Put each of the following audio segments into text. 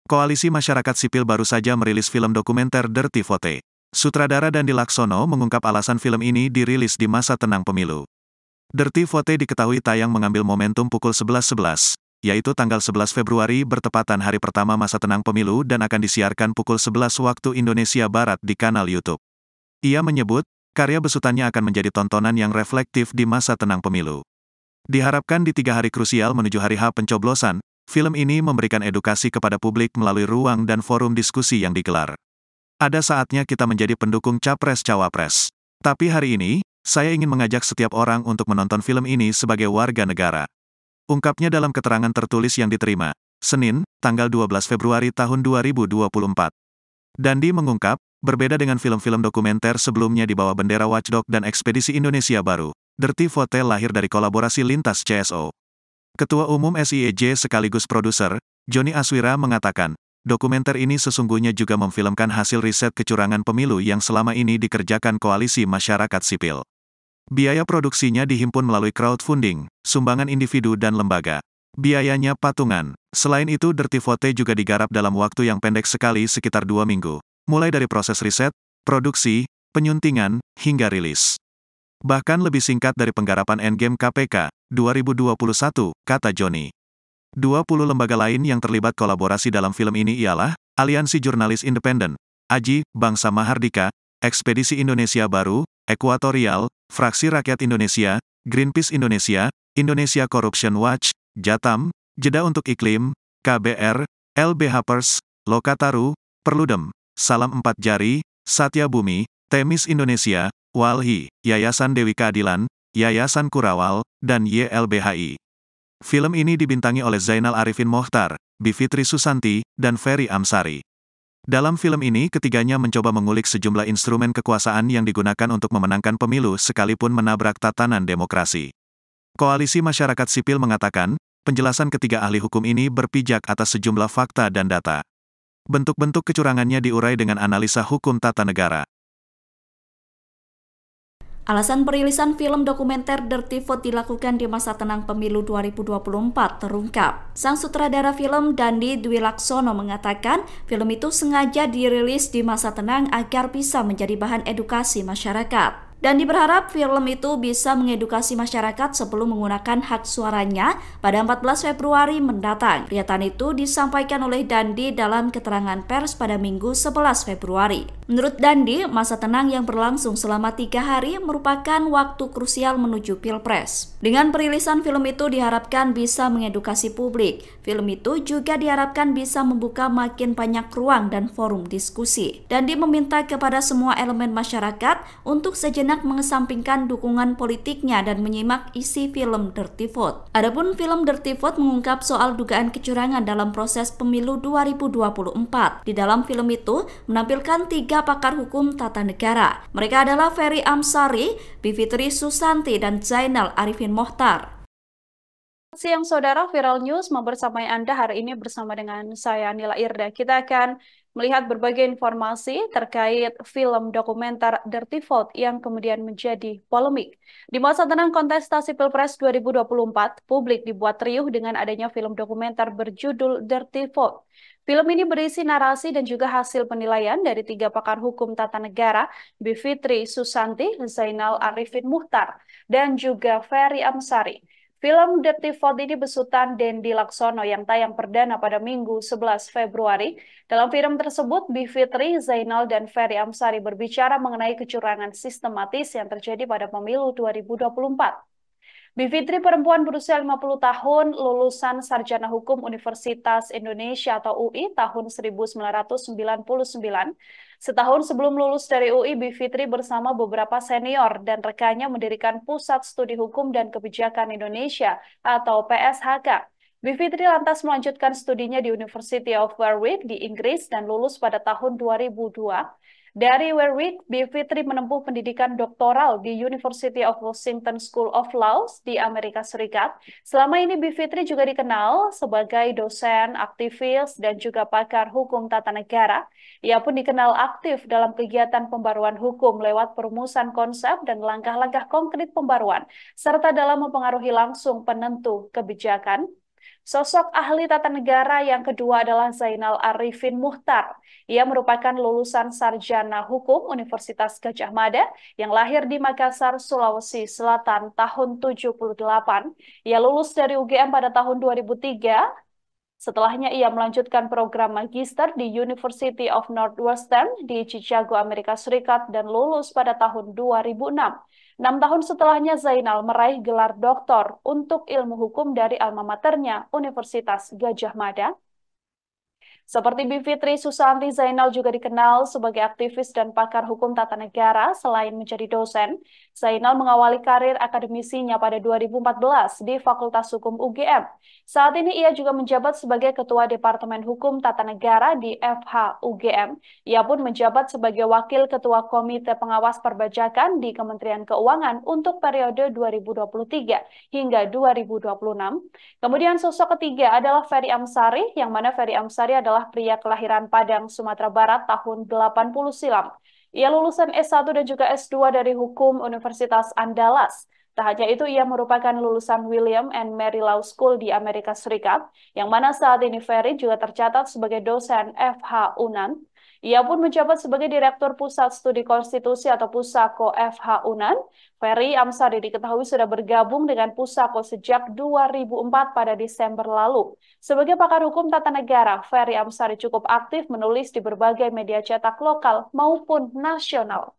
Koalisi Masyarakat Sipil baru saja merilis film dokumenter Dirty Vote. Sutradara Dandi Laksono mengungkap alasan film ini dirilis di masa tenang pemilu. Dirty Vote diketahui tayang mengambil momentum pukul 11.11, yaitu tanggal 11 Februari bertepatan hari pertama masa tenang pemilu dan akan disiarkan pukul 11 waktu Indonesia Barat di kanal YouTube. Ia menyebut, karya besutannya akan menjadi tontonan yang reflektif di masa tenang pemilu. Diharapkan di 3 hari krusial menuju hari H pencoblosan, film ini memberikan edukasi kepada publik melalui ruang dan forum diskusi yang digelar. Ada saatnya kita menjadi pendukung Capres-Cawapres. Tapi hari ini, saya ingin mengajak setiap orang untuk menonton film ini sebagai warga negara. Ungkapnya dalam keterangan tertulis yang diterima, Senin, tanggal 12 Februari tahun 2024. Dandi mengungkap, berbeda dengan film-film dokumenter sebelumnya di bawah bendera Watchdog dan Ekspedisi Indonesia Baru, Dirty Vote lahir dari kolaborasi lintas CSO. Ketua Umum SIEJ sekaligus produser, Joni Aswira mengatakan, dokumenter ini sesungguhnya juga memfilmkan hasil riset kecurangan pemilu yang selama ini dikerjakan Koalisi Masyarakat Sipil. Biaya produksinya dihimpun melalui crowdfunding, sumbangan individu dan lembaga. Biayanya patungan. Selain itu Dirty Vote juga digarap dalam waktu yang pendek sekali sekitar 2 minggu, mulai dari proses riset, produksi, penyuntingan, hingga rilis. Bahkan lebih singkat dari penggarapan Endgame KPK, 2021, kata Joni. 20 lembaga lain yang terlibat kolaborasi dalam film ini ialah, Aliansi Jurnalis Independen, AJI, Bangsa Mahardika, Ekspedisi Indonesia Baru, Ekuatorial, Fraksi Rakyat Indonesia, Greenpeace Indonesia, Indonesia Corruption Watch, Jatam, Jeda Untuk Iklim, KBR, LBH Pers, Lokataru, Perludem, Salam Empat Jari, Satya Bumi, Temis Indonesia, Walhi, Yayasan Dewi Keadilan, Yayasan Kurawal, dan YLBHI. Film ini dibintangi oleh Zainal Arifin Mohtar, Bivitri Susanti, dan Ferry Amsari. Dalam film ini ketiganya mencoba mengulik sejumlah instrumen kekuasaan yang digunakan untuk memenangkan pemilu sekalipun menabrak tatanan demokrasi. Koalisi Masyarakat Sipil mengatakan, penjelasan ketiga ahli hukum ini berpijak atas sejumlah fakta dan data. Bentuk-bentuk kecurangannya diurai dengan analisa hukum tata negara. Alasan perilisan film dokumenter Dirty Vote dilakukan di masa tenang pemilu 2024 terungkap. Sang sutradara film Dandi Dwi Laksono mengatakan film itu sengaja dirilis di masa tenang agar bisa menjadi bahan edukasi masyarakat. Dandi berharap film itu bisa mengedukasi masyarakat sebelum menggunakan hak suaranya pada 14 Februari mendatang. Pernyataan itu disampaikan oleh Dandi dalam keterangan pers pada Minggu 11 Februari. Menurut Dandi, masa tenang yang berlangsung selama 3 hari merupakan waktu krusial menuju Pilpres. Dengan perilisan film itu diharapkan bisa mengedukasi publik. Film itu juga diharapkan bisa membuka makin banyak ruang dan forum diskusi. Dandi meminta kepada semua elemen masyarakat untuk sejenak mengesampingkan dukungan politiknya dan menyimak isi film Dirty Vote. Adapun film Dirty Vote mengungkap soal dugaan kecurangan dalam proses pemilu 2024. Di dalam film itu menampilkan 3 pakar hukum tata negara. Mereka adalah Ferry Amsari, Bivitri Susanti, dan Zainal Arifin Mohtar. Siang saudara, Viral News membersamai Anda hari ini bersama dengan saya Nila Irda. Kita akan melihat berbagai informasi terkait film dokumenter Dirty Vote yang kemudian menjadi polemik. Di masa tenang kontestasi Pilpres 2024, publik dibuat riuh dengan adanya film dokumenter berjudul Dirty Vote. Film ini berisi narasi dan juga hasil penilaian dari 3 pakar hukum tata negara, Bivitri Susanti, Zainal Arifin Mohtar, dan juga Ferry Amsari. Film Dirty Vote ini besutan Dandi Laksono yang tayang perdana pada Minggu 11 Februari. Dalam film tersebut, Bivitri, Zainal, dan Ferry Amsari berbicara mengenai kecurangan sistematis yang terjadi pada pemilu 2024. Bivitri perempuan berusia 50 tahun, lulusan Sarjana Hukum Universitas Indonesia atau UI tahun 1999. Setahun sebelum lulus dari UI, Bivitri bersama beberapa senior dan rekannya mendirikan Pusat Studi Hukum dan Kebijakan Indonesia atau PSHK. Bivitri lantas melanjutkan studinya di University of Warwick di Inggris dan lulus pada tahun 2002. Dari Warwick, Bivitri menempuh pendidikan doktoral di University of Washington School of Law di Amerika Serikat. Selama ini Bivitri juga dikenal sebagai dosen, aktivis, dan juga pakar hukum tata negara. Ia pun dikenal aktif dalam kegiatan pembaruan hukum lewat perumusan konsep dan langkah-langkah konkret pembaruan, serta dalam mempengaruhi langsung penentu kebijakan. Sosok ahli tata negara yang kedua adalah Zainal Arifin Muchtar. Ia merupakan lulusan sarjana hukum Universitas Gadjah Mada yang lahir di Makassar, Sulawesi Selatan tahun 78. Ia lulus dari UGM pada tahun 2003. Setelahnya ia melanjutkan program magister di University of Northwestern di Chicago, Amerika Serikat dan lulus pada tahun 2006. 6 tahun setelahnya Zainal meraih gelar doktor untuk ilmu hukum dari alma maternya Universitas Gadjah Mada. Seperti Bivitri Susanti, Zainal juga dikenal sebagai aktivis dan pakar hukum tata negara selain menjadi dosen. Zainal mengawali karir akademisinya pada 2014 di Fakultas Hukum UGM. Saat ini ia juga menjabat sebagai Ketua Departemen Hukum Tata Negara di FH UGM. Ia pun menjabat sebagai Wakil Ketua Komite Pengawas Perbajakan di Kementerian Keuangan untuk periode 2023 hingga 2026. Kemudian sosok ketiga adalah Ferry Amsari, yang mana Ferry Amsari adalah pria kelahiran Padang, Sumatera Barat tahun 80 silam. Ia lulusan S1 dan juga S2 dari Hukum Universitas Andalas. Tak hanya itu, ia merupakan lulusan William and Mary Law School di Amerika Serikat, yang mana saat ini Ferry juga tercatat sebagai dosen FH UNAN. Ia pun menjabat sebagai Direktur Pusat Studi Konstitusi atau Pusako FH UNAN. Ferry Amsari diketahui sudah bergabung dengan Pusako sejak 2004 pada Desember lalu. Sebagai pakar hukum tata negara, Ferry Amsari cukup aktif menulis di berbagai media cetak lokal maupun nasional.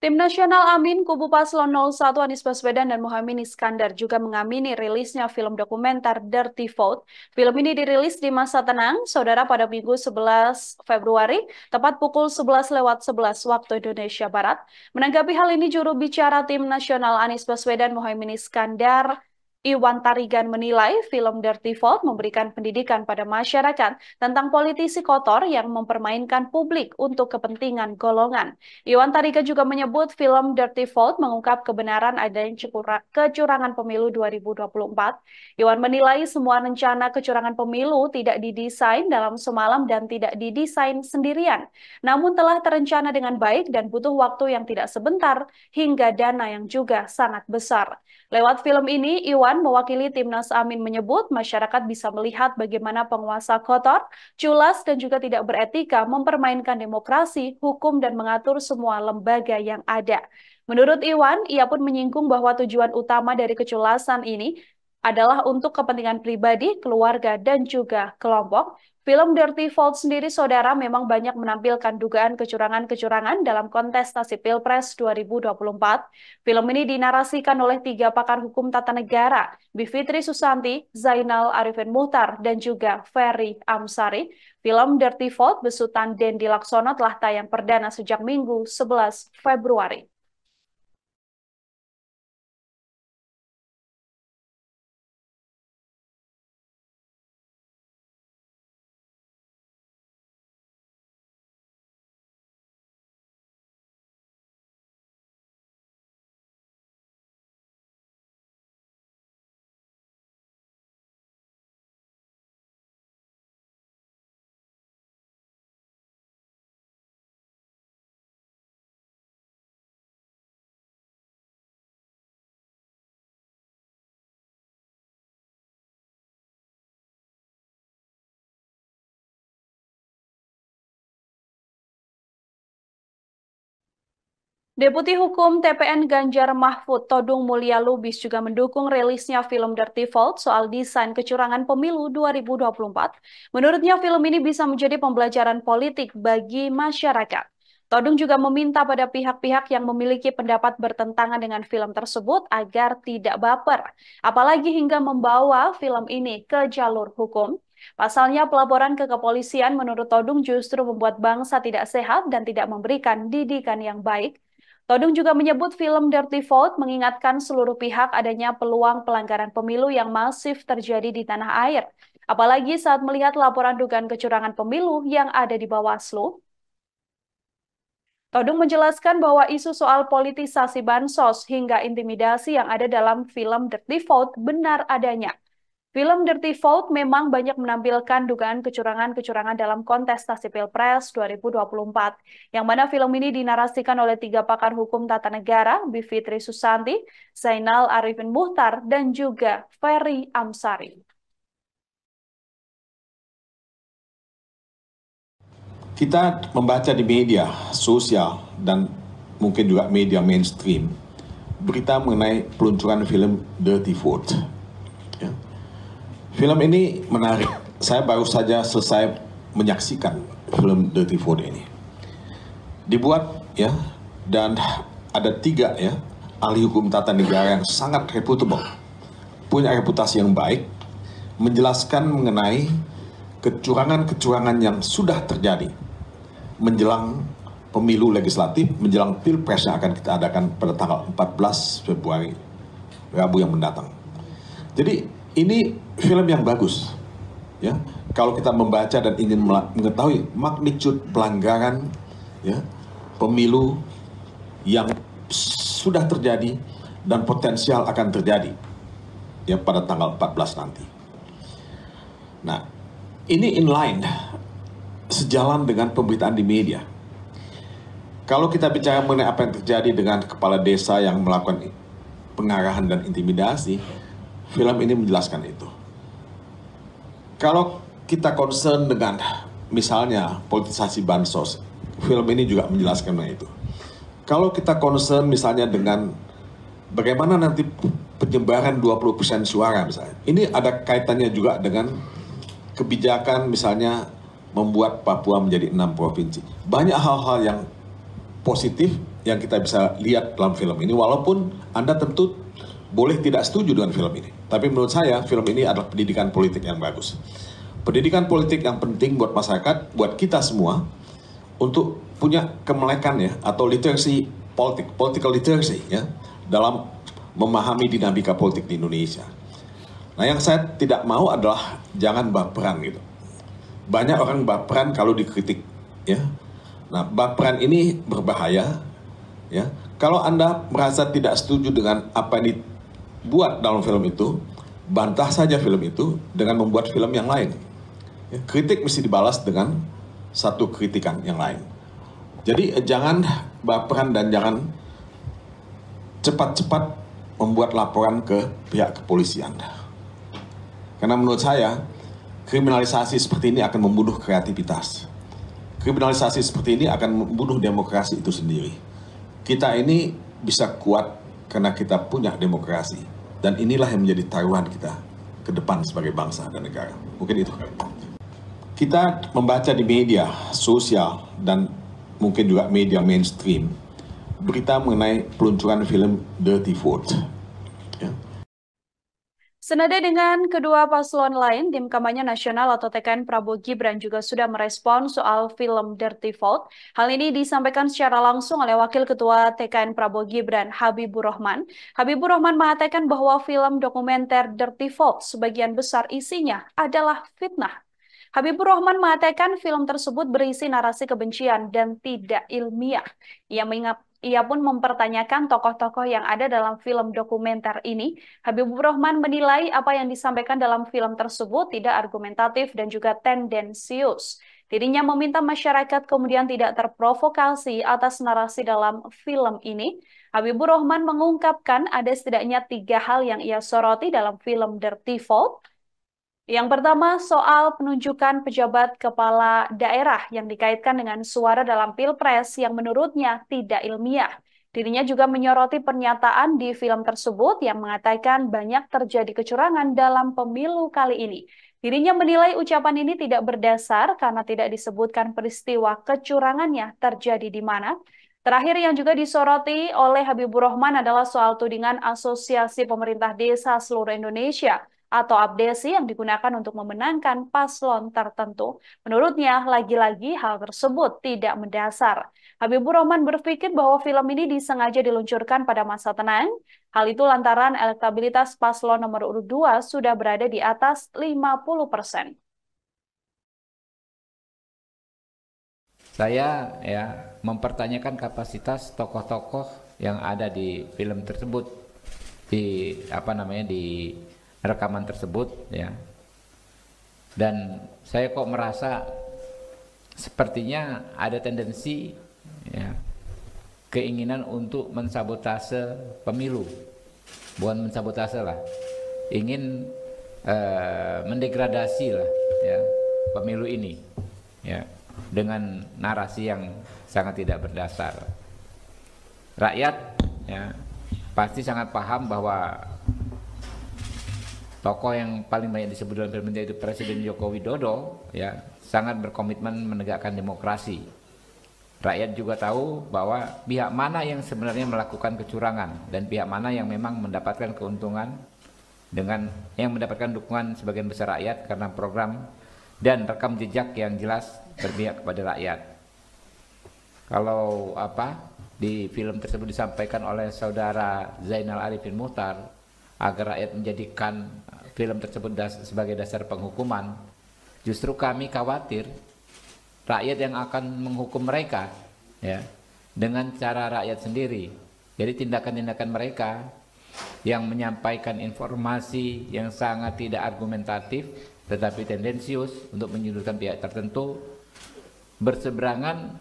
Tim Nasional Amin kubu Paslon 01 Anies Baswedan dan Muhaimin Iskandar juga mengamini rilisnya film dokumenter Dirty Vote. Film ini dirilis di masa tenang, saudara, pada Minggu 11 Februari, tepat pukul 11:11 waktu Indonesia Barat. Menanggapi hal ini, juru bicara Tim Nasional Anies Baswedan Muhaimin Iskandar, Iwan Tarigan, menilai film Dirty Vote memberikan pendidikan pada masyarakat tentang politisi kotor yang mempermainkan publik untuk kepentingan golongan. Iwan Tarigan juga menyebut film Dirty Vote mengungkap kebenaran adanya kecurangan pemilu 2024. Iwan menilai semua rencana kecurangan pemilu tidak didesain dalam semalam dan tidak didesain sendirian, namun telah terencana dengan baik dan butuh waktu yang tidak sebentar hingga dana yang juga sangat besar. Lewat film ini, Iwan mewakili Timnas Amin menyebut masyarakat bisa melihat bagaimana penguasa kotor, culas, dan juga tidak beretika mempermainkan demokrasi, hukum, dan mengatur semua lembaga yang ada. Menurut Iwan, ia pun menyinggung bahwa tujuan utama dari keculasan ini adalah untuk kepentingan pribadi, keluarga, dan juga kelompok. Film Dirty Vote sendiri, saudara, memang banyak menampilkan dugaan kecurangan-kecurangan dalam kontestasi Pilpres 2024. Film ini dinarasikan oleh 3 pakar hukum tata negara, Bivitri Susanti, Zainal Arifin Muchtar, dan juga Ferry Amsari. Film Dirty Vote besutan Dendi Laksono telah tayang perdana sejak Minggu 11 Februari. Deputi Hukum TPN Ganjar Mahfud Todung Mulya Lubis juga mendukung rilisnya film Dirty Vote soal desain kecurangan pemilu 2024. Menurutnya film ini bisa menjadi pembelajaran politik bagi masyarakat. Todung juga meminta pada pihak-pihak yang memiliki pendapat bertentangan dengan film tersebut agar tidak baper, apalagi hingga membawa film ini ke jalur hukum. Pasalnya, pelaporan ke kepolisian menurut Todung justru membuat bangsa tidak sehat dan tidak memberikan didikan yang baik. Todung juga menyebut film Dirty Vote mengingatkan seluruh pihak adanya peluang pelanggaran pemilu yang masif terjadi di tanah air. Apalagi saat melihat laporan dugaan kecurangan pemilu yang ada di Bawaslu. Todung menjelaskan bahwa isu soal politisasi bansos hingga intimidasi yang ada dalam film Dirty Vote benar adanya. Film Dirty Vote memang banyak menampilkan dugaan kecurangan-kecurangan dalam kontestasi Pilpres 2024, yang mana film ini dinarasikan oleh 3 pakar hukum tata negara, Bivitri Susanti, Zainal Arifin Muhtar, dan juga Ferry Amsari. Kita membaca di media sosial dan mungkin juga media mainstream berita mengenai peluncuran film Dirty Vote. Ya. Film ini menarik. Saya baru saja selesai menyaksikan film Dirty Vote ini. Dibuat ya, dan ada 3 ya ahli hukum tata negara yang sangat reputable, punya reputasi yang baik, menjelaskan mengenai kecurangan-kecurangan yang sudah terjadi menjelang pemilu legislatif, menjelang Pilpres yang akan kita adakan pada tanggal 14 Februari, Rabu yang mendatang. Jadi ini film yang bagus, ya. Kalau kita membaca dan ingin mengetahui magnitude pelanggaran, ya, pemilu yang sudah terjadi dan potensial akan terjadi, ya, pada tanggal 14 nanti. Nah, ini inline, sejalan dengan pemberitaan di media. Kalau kita bicara mengenai apa yang terjadi dengan kepala desa yang melakukan pengarahan dan intimidasi, film ini menjelaskan itu. Kalau kita concern dengan misalnya politisasi bansos, film ini juga menjelaskan mengenai itu. Kalau kita concern misalnya dengan bagaimana nanti penyebaran 20% suara misalnya, ini ada kaitannya juga dengan kebijakan misalnya membuat Papua menjadi 6 provinsi. Banyak hal-hal yang positif yang kita bisa lihat dalam film ini, walaupun Anda tentu boleh tidak setuju dengan film ini. Tapi menurut saya, film ini adalah pendidikan politik yang bagus. Pendidikan politik yang penting buat masyarakat, buat kita semua, untuk punya kemelekan ya, atau literacy politik, political literacy ya, dalam memahami dinamika politik di Indonesia. Nah, yang saya tidak mau adalah jangan baperan gitu. Banyak orang baperan kalau dikritik ya. Nah, baperan ini berbahaya ya. Kalau Anda merasa tidak setuju dengan apa yang buat dalam film itu, bantah saja film itu dengan membuat film yang lain. Ya, kritik mesti dibalas dengan satu kritikan yang lain. Jadi jangan baperan dan jangan cepat-cepat membuat laporan ke pihak kepolisian. Karena menurut saya, kriminalisasi seperti ini akan membunuh kreativitas. Kriminalisasi seperti ini akan membunuh demokrasi itu sendiri. Kita ini bisa kuat karena kita punya demokrasi. Dan inilah yang menjadi taruhan kita ke depan sebagai bangsa dan negara. Mungkin itu. Kita membaca di media sosial dan mungkin juga media mainstream berita mengenai peluncuran film Dirty Vote. Ya. Senada dengan kedua paslon lain, Tim Kampanye Nasional atau TKN Prabowo Gibran juga sudah merespon soal film Dirty Vote. Hal ini disampaikan secara langsung oleh Wakil Ketua TKN Prabowo Gibran, Habibur Rahman. Habibur Rahman mengatakan bahwa film dokumenter Dirty Vote sebagian besar isinya adalah fitnah. Habibur Rahman mengatakan film tersebut berisi narasi kebencian dan tidak ilmiah. Ia pun mempertanyakan tokoh-tokoh yang ada dalam film dokumenter ini. Habibur Rahman menilai apa yang disampaikan dalam film tersebut tidak argumentatif dan juga tendensius. Dirinya meminta masyarakat kemudian tidak terprovokasi atas narasi dalam film ini. Habibur Rahman mengungkapkan ada setidaknya 3 hal yang ia soroti dalam film Dirty Vote. Yang pertama, soal penunjukan pejabat kepala daerah yang dikaitkan dengan suara dalam Pilpres yang menurutnya tidak ilmiah. Dirinya juga menyoroti pernyataan di film tersebut yang mengatakan banyak terjadi kecurangan dalam pemilu kali ini. Dirinya menilai ucapan ini tidak berdasar karena tidak disebutkan peristiwa kecurangannya terjadi di mana. Terakhir yang juga disoroti oleh Habibur Rahman adalah soal tudingan Asosiasi Pemerintah Desa Seluruh Indonesia atau abdesi yang digunakan untuk memenangkan paslon tertentu. Menurutnya, lagi-lagi hal tersebut tidak mendasar. Habibur Rahman berpikir bahwa film ini disengaja diluncurkan pada masa tenang. Hal itu lantaran elektabilitas paslon nomor urut 2 sudah berada di atas 50%. Saya mempertanyakan kapasitas tokoh-tokoh yang ada di film tersebut, di rekaman tersebut ya. Dan saya kok merasa sepertinya ada tendensi ya, keinginan untuk mensabotase pemilu. Bukan mensabotase lah, ingin mendegradasi lah ya pemilu ini ya, dengan narasi yang sangat tidak berdasar. Rakyat ya pasti sangat paham bahwa tokoh yang paling banyak disebut dalam film itu Presiden Joko Widodo ya sangat berkomitmen menegakkan demokrasi. Rakyat juga tahu bahwa pihak mana yang sebenarnya melakukan kecurangan dan pihak mana yang memang mendapatkan keuntungan dengan yang mendapatkan dukungan sebagian besar rakyat karena program dan rekam jejak yang jelas berpihak kepada rakyat. Kalau di film tersebut disampaikan oleh saudara Zainal Arifin Muchtar agar rakyat menjadikan film tersebut sebagai dasar penghukuman, justru kami khawatir rakyat yang akan menghukum mereka ya dengan cara rakyat sendiri. Jadi tindakan-tindakan mereka yang menyampaikan informasi yang sangat tidak argumentatif tetapi tendensius untuk menyudutkan pihak tertentu berseberangan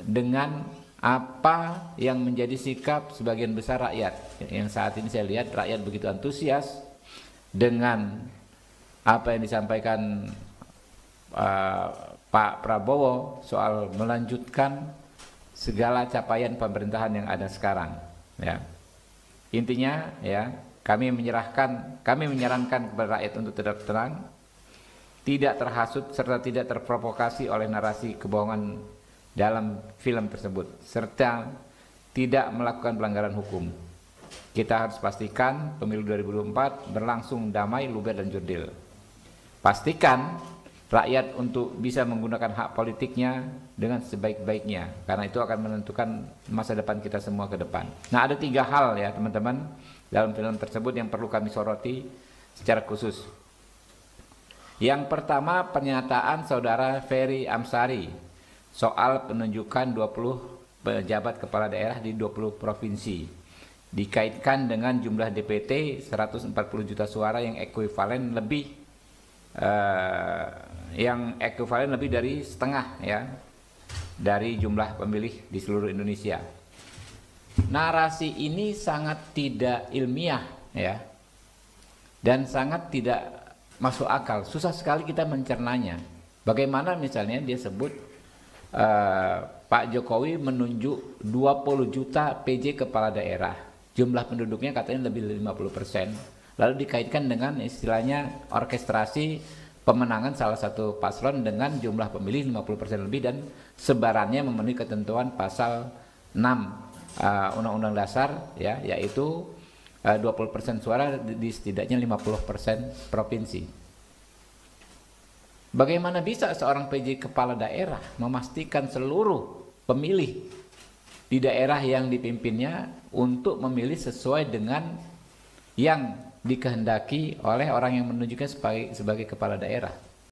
dengan apa yang menjadi sikap sebagian besar rakyat. Yang saat ini saya lihat rakyat begitu antusias dengan apa yang disampaikan Pak Prabowo soal melanjutkan segala capaian pemerintahan yang ada sekarang ya. Intinya ya, kami menyarankan kepada rakyat untuk tetap tenang, tidak terhasut serta tidak terprovokasi oleh narasi kebohongan dalam film tersebut, serta tidak melakukan pelanggaran hukum. Kita harus pastikan pemilu 2024 berlangsung damai, luber dan jurdil. Pastikan rakyat untuk bisa menggunakan hak politiknya dengan sebaik-baiknya, karena itu akan menentukan masa depan kita semua ke depan. Nah, ada 3 hal ya teman-teman dalam film tersebut yang perlu kami soroti secara khusus. Yang pertama, pernyataan saudara Ferry Amsari soal penunjukan 20 pejabat kepala daerah di 20 provinsi dikaitkan dengan jumlah DPT 140 juta suara yang ekuivalen lebih dari setengah ya dari jumlah pemilih di seluruh Indonesia. Narasi ini sangat tidak ilmiah ya dan sangat tidak masuk akal. Susah sekali kita mencernanya. Bagaimana misalnya dia sebut Pak Jokowi menunjuk 20 juta PJ kepala daerah, jumlah penduduknya katanya lebih dari 50%, lalu dikaitkan dengan istilahnya orkestrasi pemenangan salah satu paslon dengan jumlah pemilih 50% lebih dan sebarannya memenuhi ketentuan pasal 6 Undang-Undang Dasar ya, yaitu 20% suara di setidaknya 50% provinsi. Bagaimana bisa seorang PJ kepala daerah memastikan seluruh pemilih di daerah yang dipimpinnya untuk memilih sesuai dengan yang dikehendaki oleh orang yang menunjuknya sebagai kepala daerah?